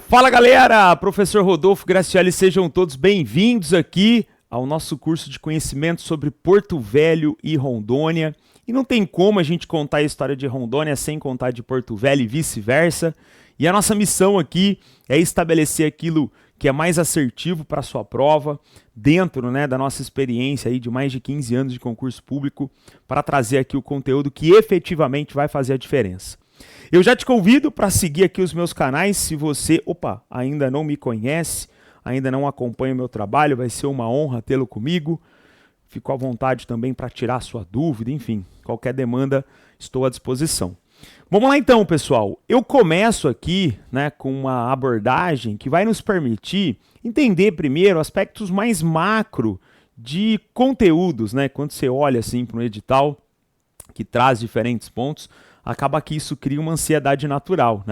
Fala galera, professor Rodolfo Gracioli, sejam todos bem-vindos aqui ao nosso curso de conhecimento sobre Porto Velho e Rondônia. E não tem como a gente contar a história de Rondônia sem contar de Porto Velho e vice-versa. E a nossa missão aqui é estabelecer aquilo que é mais assertivo para a sua prova, dentro da nossa experiência aí de mais de 15 anos de concurso público, para trazer aqui o conteúdo que efetivamente vai fazer a diferença. Eu já te convido para seguir aqui os meus canais, se você, ainda não me conhece, ainda não acompanha o meu trabalho, vai ser uma honra tê-lo comigo. Fico à vontade também para tirar sua dúvida, enfim, qualquer demanda estou à disposição. Vamos lá então, pessoal. Eu começo aqui com uma abordagem que vai nos permitir entender primeiro aspectos mais macro de conteúdos, Quando você olha assim para um edital que traz diferentes pontos, acaba que isso cria uma ansiedade natural,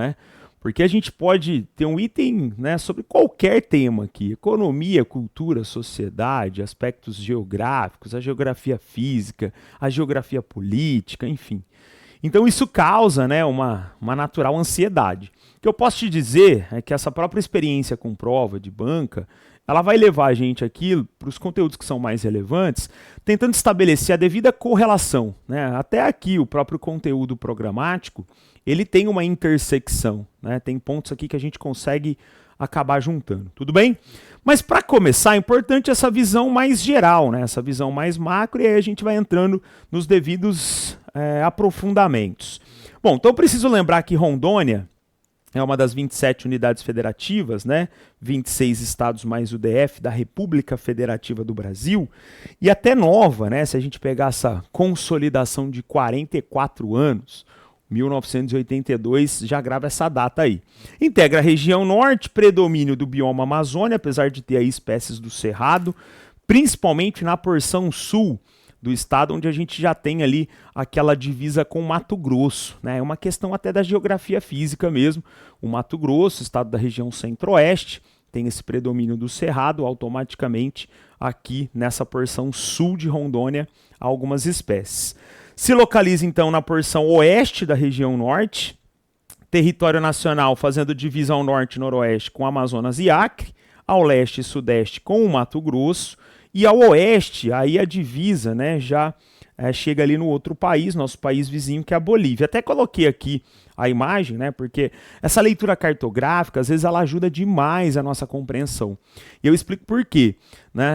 Porque a gente pode ter um item sobre qualquer tema aqui, economia, cultura, sociedade, aspectos geográficos, a geografia física, a geografia política, enfim. Então isso causa uma natural ansiedade. O que eu posso te dizer é que essa própria experiência com prova de banca, ela vai levar a gente aqui para os conteúdos que são mais relevantes, tentando estabelecer a devida correlação. Até aqui o próprio conteúdo programático, ele tem uma intersecção, Tem pontos aqui que a gente consegue acabar juntando, tudo bem? Mas para começar, é importante essa visão mais geral, Essa visão mais macro, e aí a gente vai entrando nos devidos aprofundamentos. Bom, então eu preciso lembrar que Rondônia é uma das 27 unidades federativas, 26 estados mais o DF da República Federativa do Brasil, e até nova, se a gente pegar essa consolidação de 44 anos, 1982 já grava essa data aí. Integra a região norte, predomínio do bioma Amazônia, apesar de ter aí espécies do Cerrado, principalmente na porção sul do estado, onde a gente já tem ali aquela divisa com Mato Grosso. É uma questão até da geografia física mesmo. O Mato Grosso, estado da região centro-oeste, tem esse predomínio do Cerrado, automaticamente aqui nessa porção sul de Rondônia, há algumas espécies. Se localiza então na porção oeste da região norte, território nacional fazendo divisa ao norte e noroeste com Amazonas e Acre, ao leste e sudeste com o Mato Grosso, e ao oeste, aí a divisa já chega ali no outro país, nosso país vizinho, que é a Bolívia. Até coloquei aqui a imagem, porque essa leitura cartográfica, às vezes, ela ajuda demais a nossa compreensão. E eu explico por quê.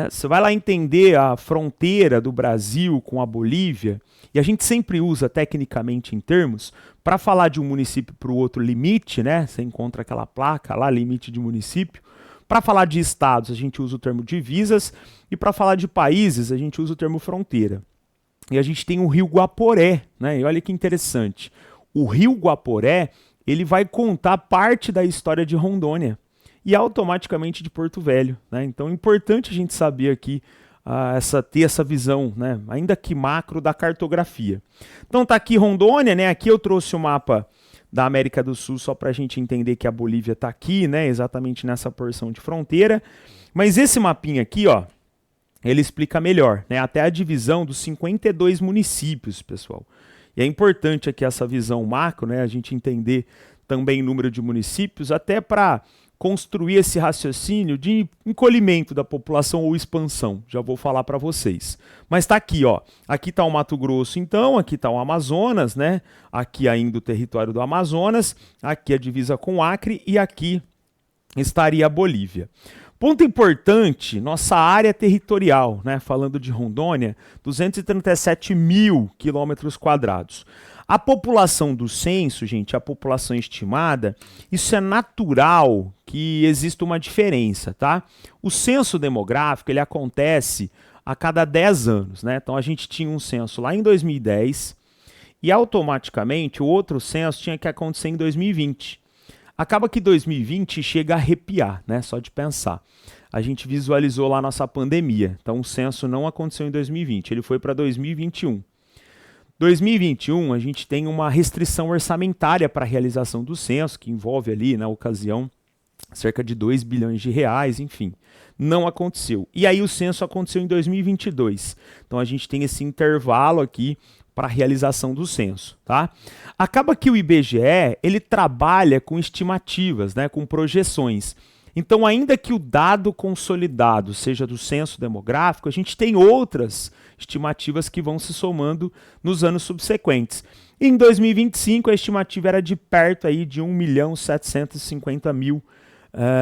Você vai lá entender a fronteira do Brasil com a Bolívia, e a gente sempre usa, tecnicamente em termos, para falar de um município para o outro limite, Você encontra aquela placa lá, limite de município. Para falar de estados, a gente usa o termo divisas, e para falar de países, a gente usa o termo fronteira. E a gente tem o Rio Guaporé, E olha que interessante. O Rio Guaporé, ele vai contar parte da história de Rondônia e automaticamente de Porto Velho, Então é importante a gente saber aqui, ter essa visão, ainda que macro, da cartografia. Então tá aqui Rondônia, Aqui eu trouxe o mapa da América do Sul, só para a gente entender que a Bolívia está aqui, exatamente nessa porção de fronteira. Mas esse mapinha aqui, ele explica melhor, até a divisão dos 52 municípios, pessoal. E é importante aqui essa visão macro, a gente entender também o número de municípios, até para construir esse raciocínio de encolhimento da população ou expansão. Já vou falar para vocês. Mas está aqui, Aqui está o Mato Grosso, então, aqui está o Amazonas, Aqui ainda o território do Amazonas, aqui a divisa com o Acre e aqui estaria a Bolívia. Ponto importante, nossa área territorial, falando de Rondônia, 237 mil quilômetros quadrados. A população do censo, gente, a população estimada, isso é natural que exista uma diferença, tá? O censo demográfico, ele acontece a cada 10 anos, Então a gente tinha um censo lá em 2010 e automaticamente o outro censo tinha que acontecer em 2020. Acaba que 2020 chega a arrepiar, Só de pensar. A gente visualizou lá a nossa pandemia, então o censo não aconteceu em 2020, ele foi para 2021. 2021, a gente tem uma restrição orçamentária para a realização do censo, que envolve ali, na ocasião, cerca de 2 bilhões de reais, enfim. Não aconteceu. E aí o censo aconteceu em 2022. Então a gente tem esse intervalo aqui para a realização do censo, tá? Acaba que o IBGE, ele trabalha com estimativas, né, com projeções. Então, ainda que o dado consolidado seja do censo demográfico, a gente tem outras estimativas que vão se somando nos anos subsequentes. Em 2025, a estimativa era de perto aí de 1.750.000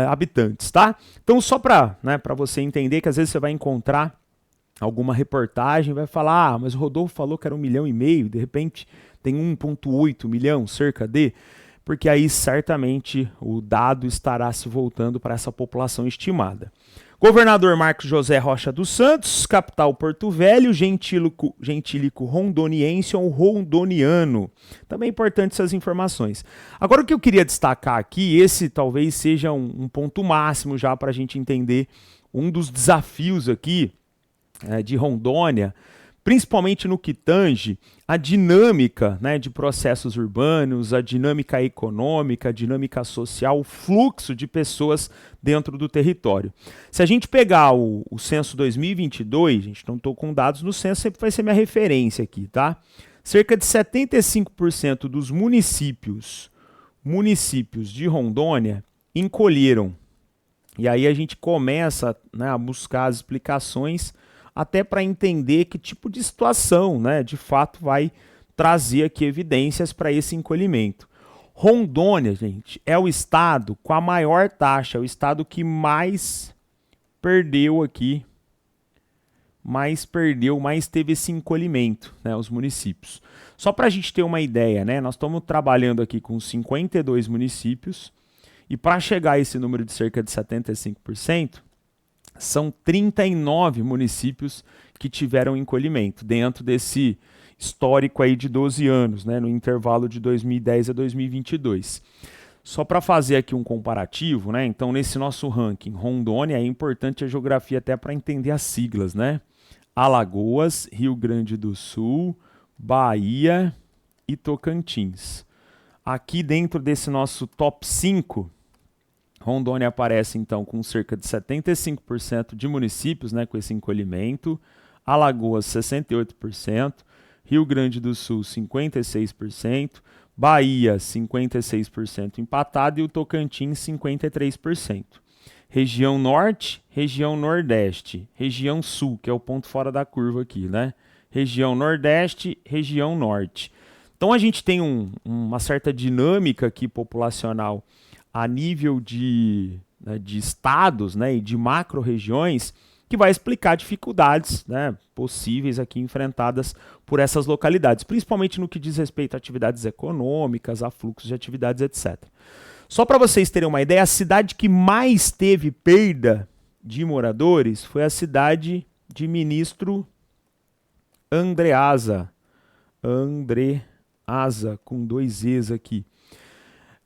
habitantes, tá? Então, só para, né, para você entender que às vezes você vai encontrar alguma reportagem, vai falar, mas o Rodolfo falou que era 1,5 milhão, de repente tem 1,8 milhão, cerca de... Porque aí certamente o dado estará se voltando para essa população estimada. Governador Marcos José Rocha dos Santos, capital Porto Velho, gentílico rondoniense ou rondoniano. Também é importante essas informações. Agora o que eu queria destacar aqui, esse talvez seja um ponto máximo já para a gente entender um dos desafios aqui de Rondônia, principalmente no que tange a dinâmica, né, de processos urbanos, a dinâmica econômica, a dinâmica social, o fluxo de pessoas dentro do território. Se a gente pegar o censo 2022, a gente não estou com dados no censo, sempre vai ser minha referência aqui, tá? Cerca de 75% dos municípios de Rondônia encolheram. E aí a gente começa, né, a buscar as explicações até para entender que tipo de situação, né, de fato vai trazer aqui evidências para esse encolhimento. Rondônia, gente, é o estado com a maior taxa, é o estado que mais perdeu aqui, mais teve esse encolhimento, né, os municípios. Só para a gente ter uma ideia, né, nós estamos trabalhando aqui com 52 municípios e para chegar a esse número de cerca de 75%, são 39 municípios que tiveram encolhimento dentro desse histórico aí de 12 anos, né, no intervalo de 2010 a 2022. Só para fazer aqui um comparativo, né, então nesse nosso ranking, Rondônia, é importante a geografia até para entender as siglas, né? Alagoas, Rio Grande do Sul, Bahia e Tocantins. Aqui dentro desse nosso top 5, Rondônia aparece, então, com cerca de 75% de municípios, né, com esse encolhimento, Alagoas, 68%, Rio Grande do Sul, 56%, Bahia, 56% empatado e o Tocantins, 53%. Região Norte, região Nordeste, região Sul, que é o ponto fora da curva aqui, né? Região Nordeste, região Norte. Então, a gente tem uma certa dinâmica aqui populacional a nível de estados, né, e de macro-regiões, que vai explicar dificuldades, né, possíveis aqui enfrentadas por essas localidades, principalmente no que diz respeito a atividades econômicas, a fluxos de atividades, etc. Só para vocês terem uma ideia, a cidade que mais teve perda de moradores foi a cidade de Ministro Andreasa, com 2 Es aqui.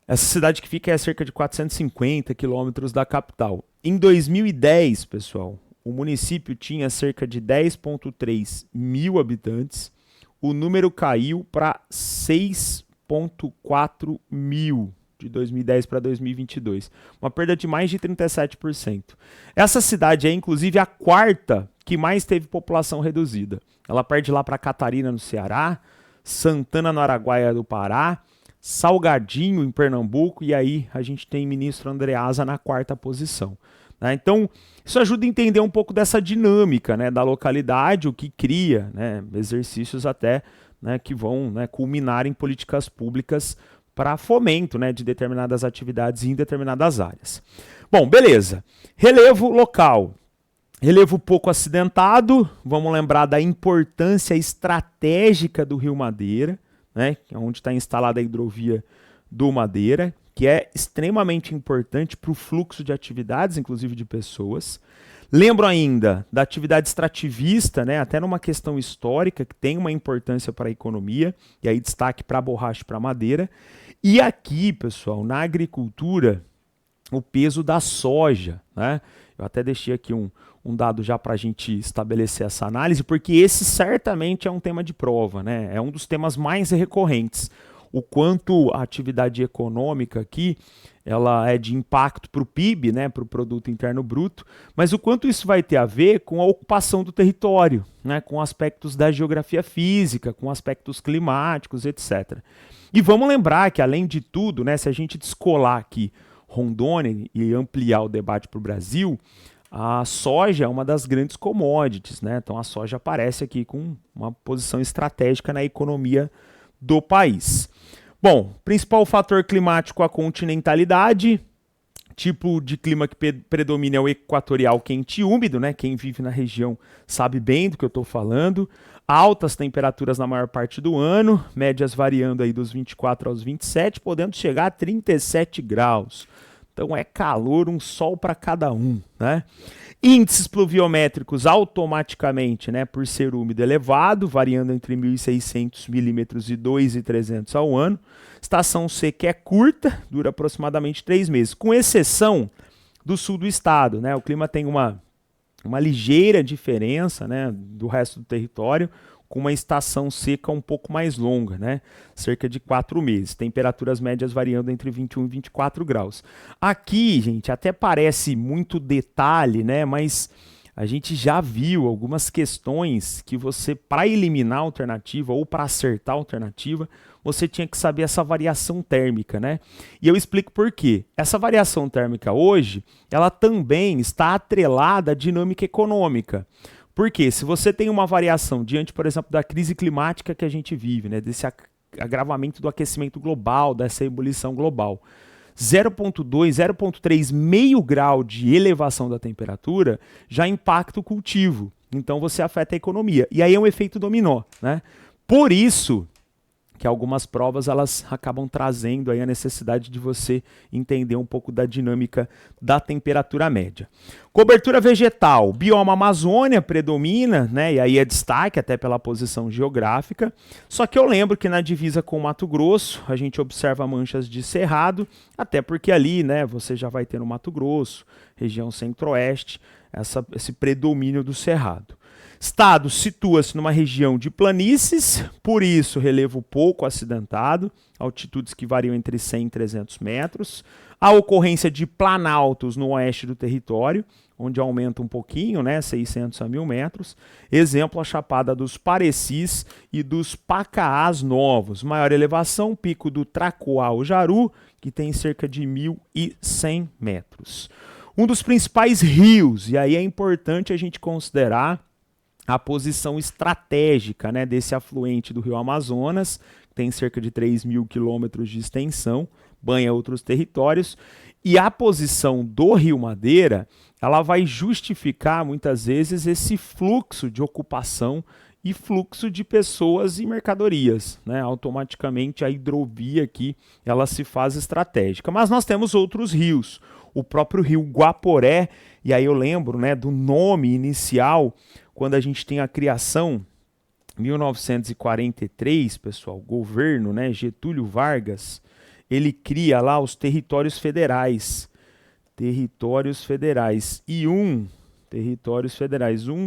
Essa cidade que fica a cerca de 450 quilômetros da capital. Em 2010, pessoal, o município tinha cerca de 10,3 mil habitantes. O número caiu para 6,4 mil de 2010 para 2022. Uma perda de mais de 37%. Essa cidade é, inclusive, a quarta que mais teve população reduzida. Ela perde lá para Catarina, no Ceará, Santana, no Araguaia do Pará, Salgadinho, em Pernambuco, e aí a gente tem Ministro Andreasa na 4ª posição. Né? Então, isso ajuda a entender um pouco dessa dinâmica, né, da localidade, o que cria, né, exercícios até, né, que vão, né, culminar em políticas públicas para fomento, né, de determinadas atividades em determinadas áreas. Bom, beleza. Relevo local. Relevo pouco acidentado, vamos lembrar da importância estratégica do Rio Madeira, né, onde está instalada a hidrovia do Madeira, que é extremamente importante para o fluxo de atividades, inclusive de pessoas. Lembro ainda da atividade extrativista, né, até numa questão histórica, que tem uma importância para a economia, e aí destaque para a borracha e para a madeira. E aqui, pessoal, na agricultura, o peso da soja, né? Eu até deixei aqui um dado já para a gente estabelecer essa análise, porque esse certamente é um tema de prova, né? É um dos temas mais recorrentes. o quanto a atividade econômica aqui ela é de impacto para o PIB, né, para o Produto Interno Bruto, mas o quanto isso vai ter a ver com a ocupação do território, né, com aspectos da geografia física, com aspectos climáticos, etc. E vamos lembrar que, além de tudo, né, se a gente descolar aqui Rondônia e ampliar o debate para o Brasil, a soja é uma das grandes commodities, né? Então a soja aparece aqui com uma posição estratégica na economia do país. Bom, principal fator climático, a continentalidade. Tipo de clima que predomina é o equatorial quente e úmido, né? Quem vive na região sabe bem do que eu estou falando. Altas temperaturas na maior parte do ano, médias variando aí dos 24 aos 27, podendo chegar a 37 graus. Então é calor, um sol para cada um, né? Índices pluviométricos automaticamente, né, por ser úmido elevado, variando entre 1.600 milímetros e 2.300 ao ano. Estação seca é curta, dura aproximadamente 3 meses, com exceção do sul do estado, né? O clima tem uma ligeira diferença, né, do resto do território, com uma estação seca um pouco mais longa, né? Cerca de 4 meses. Temperaturas médias variando entre 21 e 24 graus. Aqui, gente, até parece muito detalhe, né? Mas a gente já viu algumas questões que você, para eliminar a alternativa ou para acertar a alternativa, você tinha que saber essa variação térmica, né? E eu explico por quê. Essa variação térmica hoje, ela também está atrelada à dinâmica econômica. Porque se você tem uma variação diante, por exemplo, da crise climática que a gente vive, né, desse agravamento do aquecimento global, dessa ebulição global, 0,2, 0,3, meio grau de elevação da temperatura já impacta o cultivo. Então você afeta a economia. E aí é um efeito dominó, né? Por isso que algumas provas elas acabam trazendo aí a necessidade de você entender um pouco da dinâmica da temperatura média. Cobertura vegetal, bioma Amazônia predomina, né? E aí é destaque até pela posição geográfica. Só que eu lembro que na divisa com o Mato Grosso a gente observa manchas de cerrado, até porque ali, né, você já vai ter no Mato Grosso, região centro-oeste, esse predomínio do cerrado. Estado situa-se numa região de planícies, por isso relevo pouco acidentado, altitudes que variam entre 100 e 300 metros. A ocorrência de planaltos no oeste do território, onde aumenta um pouquinho, né, 600 a 1.000 metros. Exemplo, a Chapada dos Parecis e dos Pacaás Novos. Maior elevação, pico do Tracoal-Jaru, que tem cerca de 1.100 metros. Um dos principais rios, e aí é importante a gente considerar a posição estratégica, né, desse afluente do rio Amazonas, que tem cerca de 3.000 quilômetros de extensão, banha outros territórios, e a posição do Rio Madeira, ela vai justificar muitas vezes esse fluxo de ocupação e fluxo de pessoas e mercadorias, né? Automaticamente a hidrovia aqui ela se faz estratégica. Mas nós temos outros rios, o próprio rio Guaporé, e aí eu lembro, né, do nome inicial, quando a gente tem a criação, 1943, pessoal, governo, né, Getúlio Vargas, ele cria lá os territórios federais. Territórios federais. E um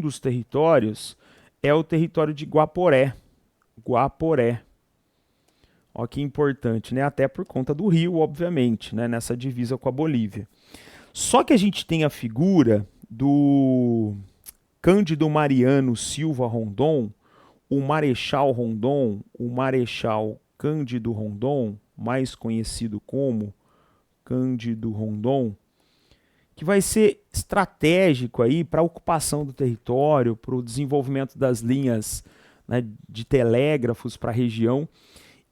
dos territórios é o território de Guaporé. Guaporé. Olha que importante, né? Até por conta do rio, obviamente, né? Nessa divisa com a Bolívia. Só que a gente tem a figura do Cândido Mariano Silva Rondon, o Marechal Rondon, o Marechal Cândido Rondon, mais conhecido como Cândido Rondon, que vai ser estratégico aí para a ocupação do território, para o desenvolvimento das linhas, né, de telégrafos para a região.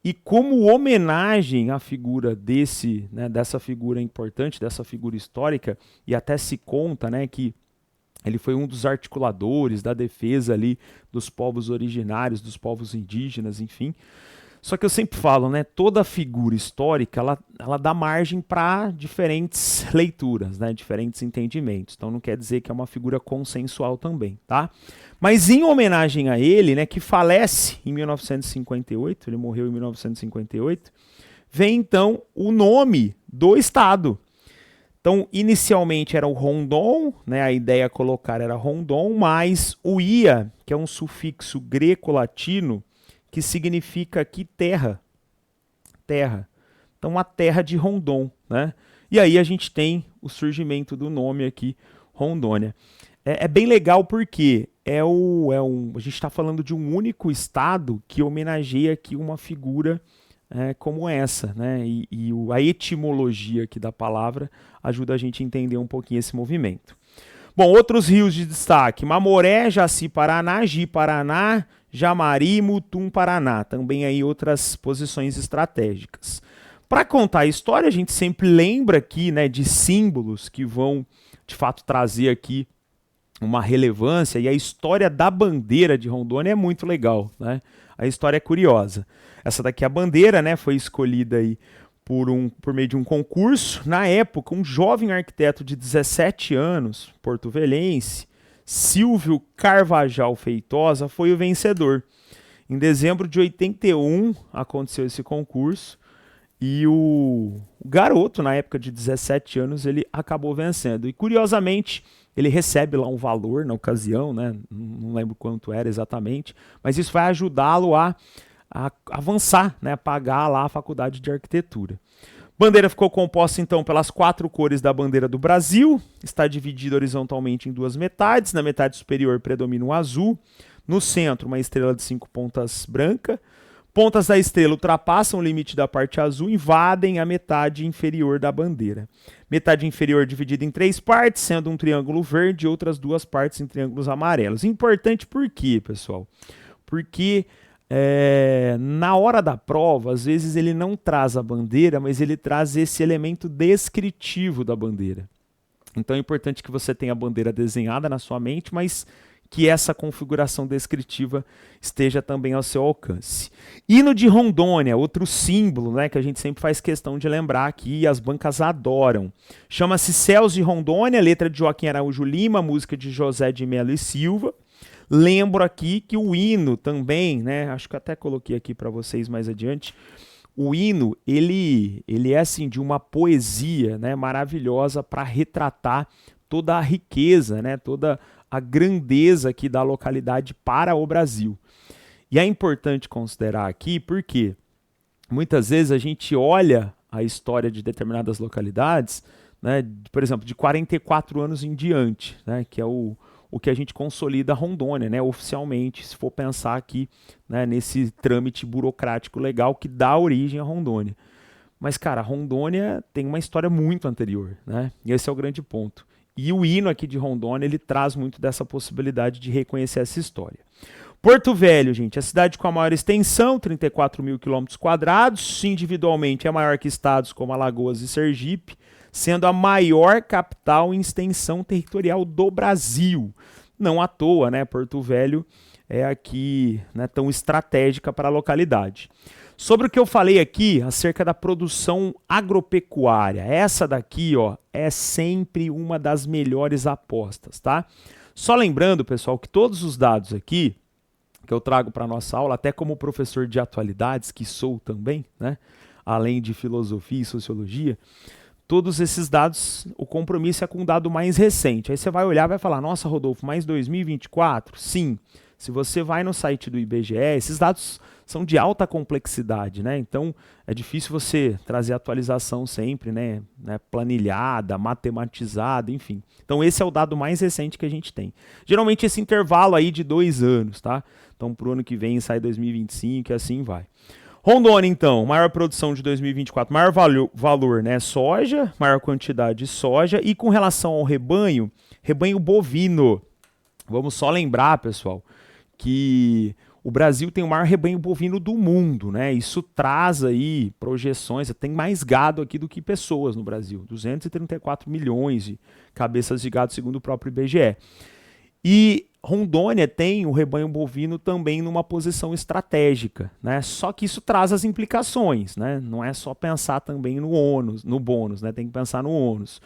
E como homenagem à figura dessa figura importante, dessa figura histórica, e até se conta, né, que ele foi um dos articuladores da defesa ali dos povos originários, dos povos indígenas, enfim. Só que eu sempre falo, né, toda figura histórica, ela dá margem para diferentes leituras, né, diferentes entendimentos. Então não quer dizer que é uma figura consensual também, tá? Mas em homenagem a ele, né, que falece em 1958, ele morreu em 1958, vem então o nome do estado. Então, inicialmente era o Rondon, né, a ideia a colocar era Rondon, mas o ia, que é um sufixo greco-latino, que significa aqui terra. terra. Então, a terra de Rondon, né? E aí a gente tem o surgimento do nome aqui, Rondônia. É bem legal porque a gente está falando de um único estado que homenageia aqui uma figura como essa, né? A etimologia aqui da palavra ajuda a gente a entender um pouquinho esse movimento. Bom, outros rios de destaque: Mamoré, Jaci, Paraná, Ji, Paraná, Jamari, Mutum, Paraná. Também aí outras posições estratégicas. Para contar a história, a gente sempre lembra aqui, né, de símbolos que vão, de fato, trazer aqui uma relevância, e a história da bandeira de Rondônia é muito legal, né? A história é curiosa. Essa daqui, a bandeira, né, foi escolhida aí por meio de um concurso. Na época, um jovem arquiteto de 17 anos, porto-velhense, Silvio Carvajal Feitosa, foi o vencedor. Em dezembro de 81 aconteceu esse concurso e o garoto, na época de 17 anos, ele acabou vencendo. E curiosamente, ele recebe lá um valor na ocasião, né? Não lembro quanto era exatamente, mas isso vai ajudá-lo a avançar, né? A pagar lá a faculdade de arquitetura. Bandeira ficou composta então pelas 4 cores da bandeira do Brasil, está dividida horizontalmente em 2 metades, na metade superior predomina o azul, no centro uma estrela de 5 pontas branca, pontas da estrela ultrapassam o limite da parte azul e invadem a metade inferior da bandeira. Metade inferior dividida em 3 partes, sendo um triângulo verde e outras 2 partes em triângulos amarelos. Importante por quê, pessoal? Porque na hora da prova, às vezes ele não traz a bandeira, mas ele traz esse elemento descritivo da bandeira. Então é importante que você tenha a bandeira desenhada na sua mente, mas que essa configuração descritiva esteja também ao seu alcance. Hino de Rondônia, outro símbolo, né, que a gente sempre faz questão de lembrar aqui e as bancas adoram. Chama-se Céus de Rondônia, letra de Joaquim Araújo Lima, música de José de Melo e Silva. Lembro aqui que o hino também, né, acho que até coloquei aqui para vocês mais adiante, o hino, ele é assim de uma poesia, né, maravilhosa para retratar toda a riqueza, né, toda a grandeza aqui da localidade para o Brasil. E é importante considerar aqui porque muitas vezes a gente olha a história de determinadas localidades, né, por exemplo, de 44 anos em diante, né, que é o que a gente consolida Rondônia, né, oficialmente, se for pensar aqui, né, nesse trâmite burocrático legal que dá origem a Rondônia. Mas, cara, Rondônia tem uma história muito anterior, né, e esse é o grande ponto. E o hino aqui de Rondônia, ele traz muito dessa possibilidade de reconhecer essa história. Porto Velho, gente, a cidade com a maior extensão, 34 mil quilômetros quadrados, individualmente é maior que estados como Alagoas e Sergipe, sendo a maior capital em extensão territorial do Brasil. Não à toa, né? Porto Velho é aqui, né, tão estratégica para a localidade. Sobre o que eu falei aqui acerca da produção agropecuária, essa daqui, ó, é sempre uma das melhores apostas, tá? Só lembrando, pessoal, que todos os dados aqui que eu trago para a nossa aula, até como professor de atualidades, que sou também, né, além de filosofia e sociologia, todos esses dados, o compromisso é com um dado mais recente. Aí você vai olhar e vai falar, nossa, Rodolfo, mais 2024? Sim. Se você vai no site do IBGE, esses dados são de alta complexidade, né? Então, é difícil você trazer atualização sempre, né? Planilhada, matematizada, enfim. Então, esse é o dado mais recente que a gente tem. Geralmente, esse intervalo aí de 2 anos, tá? Então, para o ano que vem sai 2025 e assim vai. Rondônia, então, maior produção de 2024, maior valor, né? Soja, maior quantidade de soja. E com relação ao rebanho, rebanho bovino. Vamos só lembrar, pessoal, que o Brasil tem o maior rebanho bovino do mundo, né? Isso traz aí projeções, tem mais gado aqui do que pessoas no Brasil. 234 milhões de cabeças de gado, segundo o próprio IBGE. E Rondônia tem o rebanho bovino também numa posição estratégica, né? Só que isso traz as implicações, né? Não é só pensar também no ônus, no bônus, né? Tem que pensar no ônus.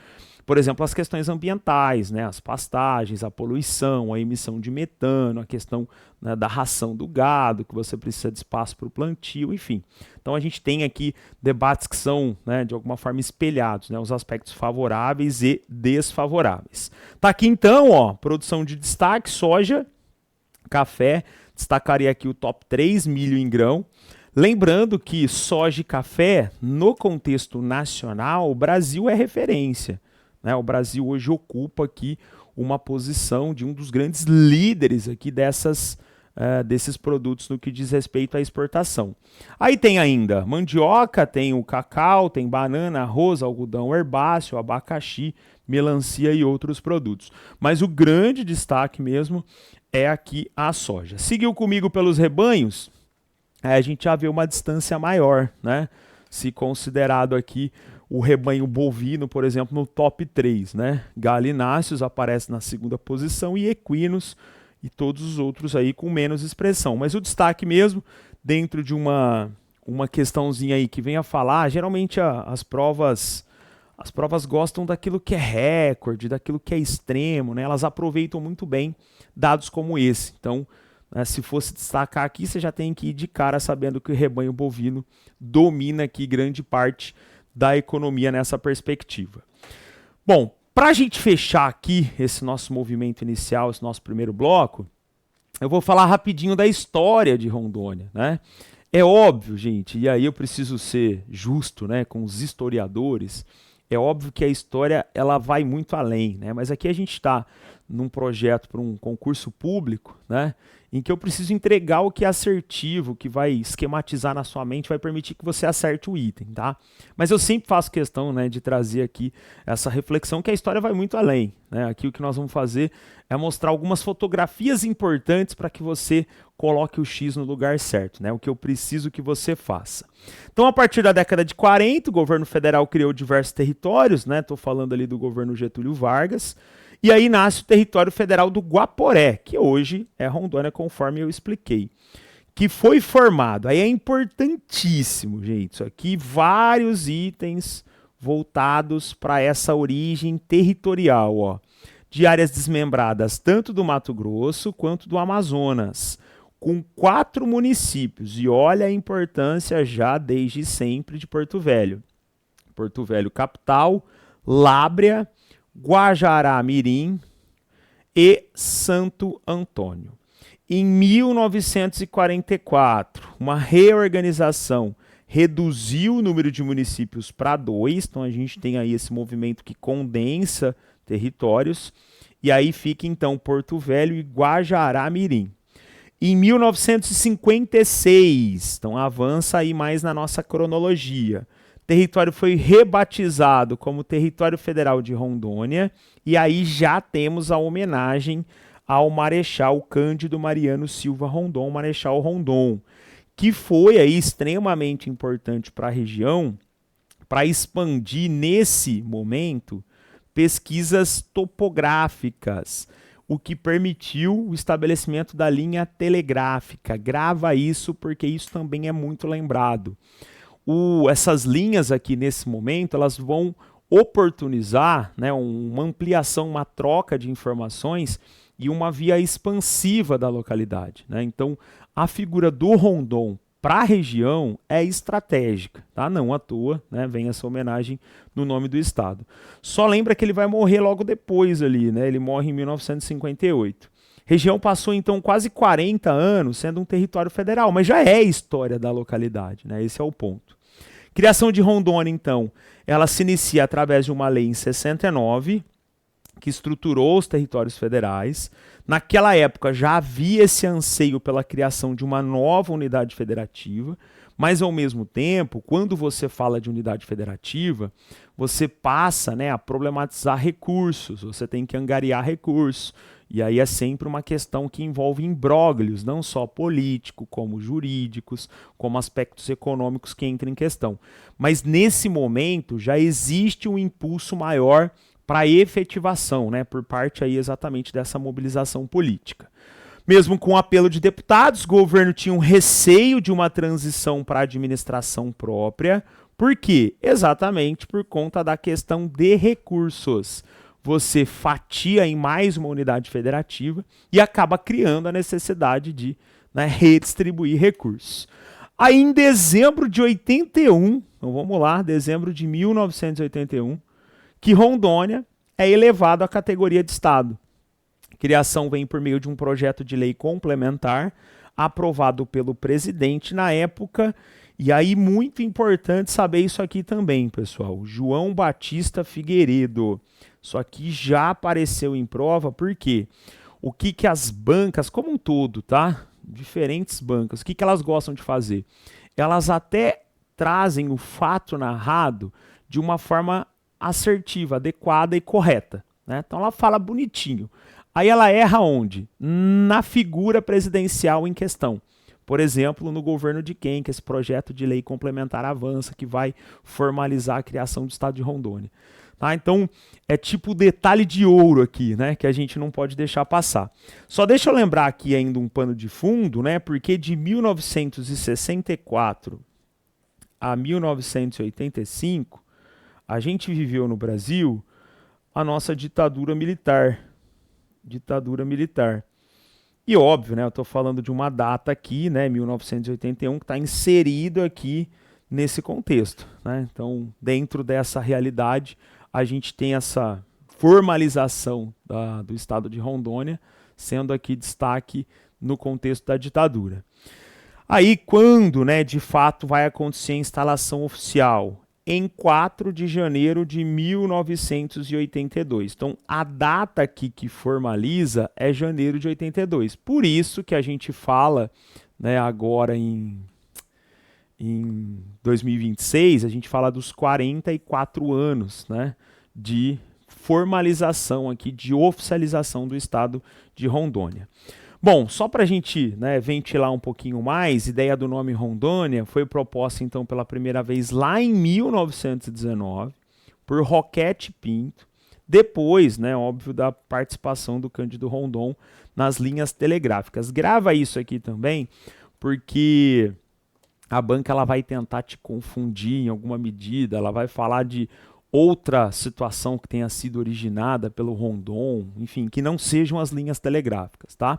Por exemplo, as questões ambientais, né? As pastagens, a poluição, a emissão de metano, a questão, né, da ração do gado, que você precisa de espaço para o plantio, enfim. Então a gente tem aqui debates que são, né, de alguma forma espelhados, né, os aspectos favoráveis e desfavoráveis. Tá aqui então, ó, produção de destaque, soja, café, destacaria aqui o top 3, milho em grão. Lembrando que soja e café, no contexto nacional, o Brasil é referência, né? O Brasil hoje ocupa aqui uma posição de um dos grandes líderes aqui desses produtos no que diz respeito à exportação. Aí tem ainda mandioca, tem o cacau, tem banana, arroz, algodão herbáceo, abacaxi, melancia e outros produtos. Mas o grande destaque mesmo é aqui a soja. Seguiu comigo pelos rebanhos? A gente já vê uma distância maior, né? Se considerado aqui o rebanho bovino, por exemplo, no top 3, né? Galináceos aparece na segunda posição e equinos e todos os outros aí com menos expressão. Mas o destaque mesmo, dentro de uma questãozinha aí que vem a falar, geralmente as provas gostam daquilo que é recorde, daquilo que é extremo, né? Elas aproveitam muito bem dados como esse. Então, se fosse destacar aqui, você já tem que ir de cara sabendo que o rebanho bovino domina aqui grande parte da economia nessa perspectiva. Bom, para a gente fechar aqui esse nosso movimento inicial, esse nosso primeiro bloco, eu vou falar rapidinho da história de Rondônia, né? É óbvio, gente, e aí eu preciso ser justo, né, com os historiadores. É óbvio que a história ela vai muito além, né? Mas aqui a gente está num projeto para um concurso público, né? Em que eu preciso entregar o que é assertivo, que vai esquematizar na sua mente, vai permitir que você acerte o item, tá? Mas eu sempre faço questão, né, de trazer aqui essa reflexão que a história vai muito além, né? Aqui o que nós vamos fazer é mostrar algumas fotografias importantes para que você coloque o X no lugar certo, né? O que eu preciso que você faça. Então, a partir da década de 40, o governo federal criou diversos territórios, né? Estou falando ali do governo Getúlio Vargas. E aí nasce o território federal do Guaporé, que hoje é Rondônia, conforme eu expliquei. Que foi formado, aí é importantíssimo, gente, isso aqui, vários itens voltados para essa origem territorial, ó, de áreas desmembradas tanto do Mato Grosso quanto do Amazonas, com 4 municípios, e olha a importância já desde sempre de Porto Velho. Porto Velho capital, Lábrea, Guajará-Mirim e Santo Antônio. Em 1944, uma reorganização reduziu o número de municípios para 2, então a gente tem aí esse movimento que condensa territórios, e aí fica então Porto Velho e Guajará-Mirim. Em 1956, então avança aí mais na nossa cronologia, o território foi rebatizado como Território Federal de Rondônia, e aí já temos a homenagem ao Marechal Cândido Mariano Silva Rondon, Marechal Rondon, que foi aí extremamente importante para a região, para expandir nesse momento pesquisas topográficas, o que permitiu o estabelecimento da linha telegráfica. Grava isso porque isso também é muito lembrado. Essas linhas aqui nesse momento, elas vão oportunizar, né, uma ampliação, uma troca de informações e uma via expansiva da localidade, né? Então, a figura do Rondon para a região é estratégica, tá? Não à toa, né, vem essa homenagem no nome do estado. Só lembra que ele vai morrer logo depois ali, né? Ele morre em 1958. A região passou então quase 40 anos sendo um território federal, mas já é história da localidade, né? Esse é o ponto. Criação de Rondônia, então, ela se inicia através de uma lei em 69, que estruturou os territórios federais. Naquela época já havia esse anseio pela criação de uma nova unidade federativa, mas ao mesmo tempo, quando você fala de unidade federativa, você passa, né, a problematizar recursos, você tem que angariar recursos. E aí é sempre uma questão que envolve imbróglios, não só políticos, como jurídicos, como aspectos econômicos que entram em questão. Mas nesse momento já existe um impulso maior para a efetivação, né, por parte aí exatamente dessa mobilização política. Mesmo com o apelo de deputados, o governo tinha um receio de uma transição para a administração própria. Por quê? Exatamente por conta da questão de recursos. Você fatia em mais uma unidade federativa e acaba criando a necessidade de, né, redistribuir recursos. Aí em dezembro de 81, então vamos lá, dezembro de 1981, que Rondônia é elevado à categoria de estado. A criação vem por meio de um projeto de lei complementar aprovado pelo presidente na época. E aí, muito importante saber isso aqui também, pessoal. João Batista Figueiredo. Isso aqui já apareceu em prova, por quê? O que as bancas, como um todo, tá? Diferentes bancas, o que elas gostam de fazer? Elas até trazem o fato narrado de uma forma assertiva, adequada e correta, né? Então ela fala bonitinho. Aí ela erra onde? Na figura presidencial em questão. Por exemplo, no governo de quem que esse projeto de lei complementar avança, que vai formalizar a criação do estado de Rondônia. Tá? Então, é tipo detalhe de ouro aqui, né, que a gente não pode deixar passar. Só deixa eu lembrar aqui ainda um pano de fundo, né, porque de 1964 a 1985, a gente viveu no Brasil a nossa ditadura militar. Ditadura militar. E óbvio, né, eu estou falando de uma data aqui, né, 1981, que está inserido aqui nesse contexto, né? Então, dentro dessa realidade, a gente tem essa formalização do estado de Rondônia, sendo aqui destaque no contexto da ditadura. Aí, quando, né, de fato vai acontecer a instalação oficial? Em 4 de janeiro de 1982. Então, a data aqui que formaliza é janeiro de 82. Por isso que a gente fala, né, agora em 2026, a gente fala dos 44 anos, né, de formalização aqui, de oficialização do estado de Rondônia. Bom, só para a gente, né, ventilar um pouquinho mais, a ideia do nome Rondônia foi proposta então pela primeira vez lá em 1919 por Roquete Pinto, depois, né, óbvio, da participação do Cândido Rondon nas linhas telegráficas. Grava isso aqui também, porque a banca ela vai tentar te confundir em alguma medida, ela vai falar de outra situação que tenha sido originada pelo Rondon, enfim, que não sejam as linhas telegráficas, tá?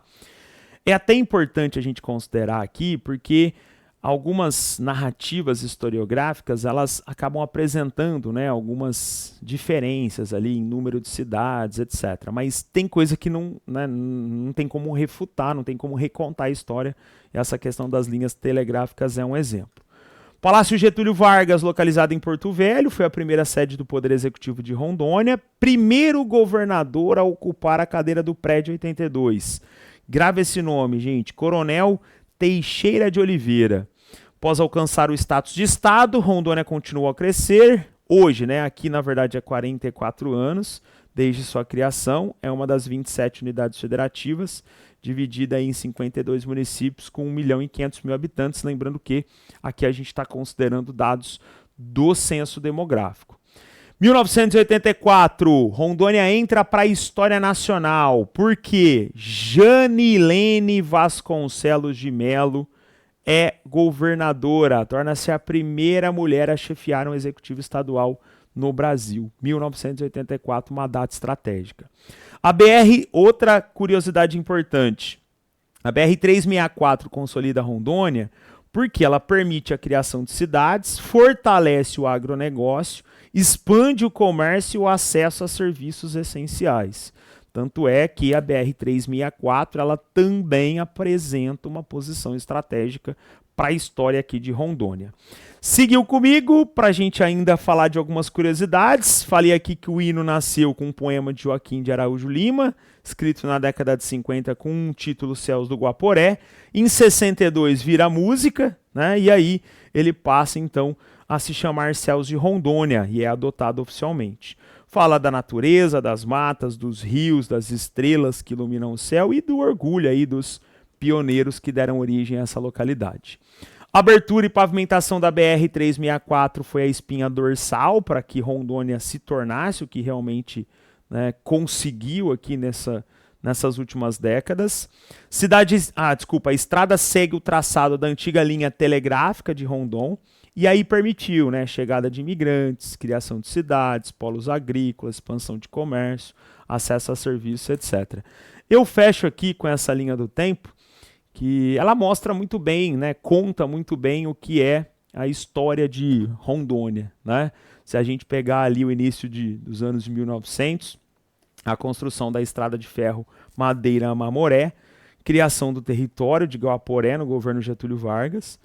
É até importante a gente considerar aqui, porque algumas narrativas historiográficas, elas acabam apresentando, né, algumas diferenças ali em número de cidades, etc. Mas tem coisa que não, né, não tem como refutar, não tem como recontar a história, e essa questão das linhas telegráficas é um exemplo. Palácio Getúlio Vargas, localizado em Porto Velho, foi a primeira sede do Poder Executivo de Rondônia, primeiro governador a ocupar a cadeira do prédio 82. Grave esse nome, gente, Coronel Teixeira de Oliveira. Após alcançar o status de estado, Rondônia continuou a crescer. Hoje, né, aqui na verdade há 44 anos, desde sua criação, é uma das 27 unidades federativas, dividida em 52 municípios com 1.500.000 habitantes, lembrando que aqui a gente está considerando dados do censo demográfico. 1984, Rondônia entra para a história nacional, porque Janilene Vasconcelos de Melo é governadora, torna-se a primeira mulher a chefiar um executivo estadual no Brasil. 1984, uma data estratégica. A BR, outra curiosidade importante, a BR-364 consolida Rondônia porque ela permite a criação de cidades, fortalece o agronegócio, expande o comércio e o acesso a serviços essenciais. Tanto é que a BR-364 ela também apresenta uma posição estratégica para a história aqui de Rondônia. Seguiu comigo para a gente ainda falar de algumas curiosidades. Falei aqui que o hino nasceu com um poema de Joaquim de Araújo Lima, escrito na década de 50 com um título Céus do Guaporé. Em 62 vira música, né? E aí ele passa então a se chamar Céus de Rondônia e é adotado oficialmente. Fala da natureza, das matas, dos rios, das estrelas que iluminam o céu e do orgulho aí dos pioneiros que deram origem a essa localidade. Abertura e pavimentação da BR-364 foi a espinha dorsal para que Rondônia se tornasse o que realmente, né, conseguiu aqui nessas últimas décadas. A estrada segue o traçado da antiga linha telegráfica de Rondon e aí permitiu, né, chegada de imigrantes, criação de cidades, polos agrícolas, expansão de comércio, acesso a serviços, etc. Eu fecho aqui com essa linha do tempo, que ela mostra muito bem, né, conta muito bem o que é a história de Rondônia, né? Se a gente pegar ali o início dos anos 1900, a construção da estrada de ferro Madeira-Mamoré, criação do território de Guaporé no governo Getúlio Vargas.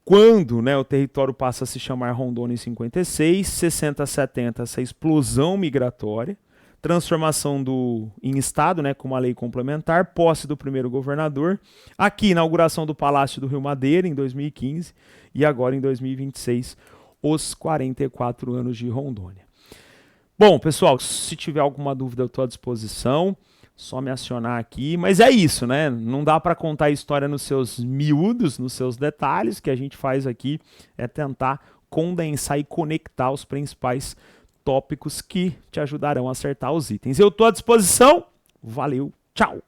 Quando, né, o território passa a se chamar Rondônia em 56, 60 a 70, essa explosão migratória, transformação em estado, né, com uma lei complementar, posse do primeiro governador, aqui inauguração do Palácio do Rio Madeira em 2015 e agora em 2026 os 44 anos de Rondônia. Bom, pessoal, se tiver alguma dúvida eu estou à disposição, só me acionar aqui, mas é isso, né? Não dá para contar a história nos seus miúdos, nos seus detalhes, o que a gente faz aqui é tentar condensar e conectar os principais tópicos que te ajudarão a acertar os itens. Eu estou à disposição, valeu, tchau!